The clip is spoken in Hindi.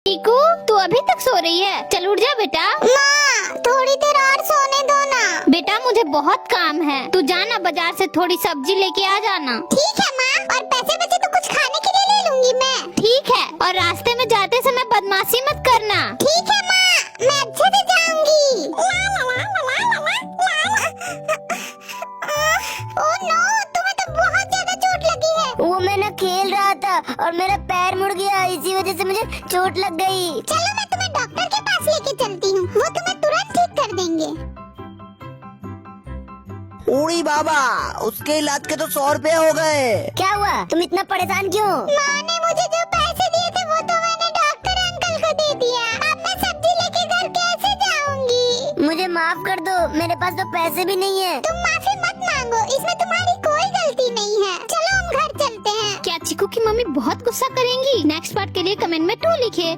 टीकू, तू अभी तक सो रही है? चल उठ जा बेटा। माँ, थोड़ी देर और सोने दो ना। बेटा मुझे बहुत काम है, तू जाना बाजार से थोड़ी सब्जी लेके आ जाना। ठीक है माँ, और पैसे बचे तो कुछ खाने के लिए ले लूंगी मैं। ठीक है, और रास्ते में जाते समय बदमाशी मत करना। ठीक है माँ, मैं अच्छे से जाऊंगी। ओह नो, तुम्हें तो बहुत ज्यादा चोट लगी है। वो मैं ना खेल रहा था और मेरा पैर मुड़ गया, इसी वजह से मुझे चोट लग गई। चलो मैं तुम्हें डॉक्टर के पास लेके चलती हूँ, वो तुम्हें तुरंत ठीक कर देंगे। उड़ी बाबा, उसके इलाज के तो 100 रुपए हो गए। क्या हुआ, तुम इतना परेशान क्यों? माँ ने मुझे जो पैसे दिए थे वो तो मैंने डॉक्टर अंकल को दे दिया। अब मैं सब्जी लेके घर कैसे जाऊंगी? मुझे माफ कर दो, मेरे पास तो पैसे भी नहीं है। तुम माफी मत मांगो, इसमें तुम्हारी कोई गलती नहीं है। चलो हम घर चलते हैं। क्या चीकू की मम्मी बहुत गुस्सा करेंगी? नेक्स्ट पार्ट के लिए कमेंट में 2 लिखिए।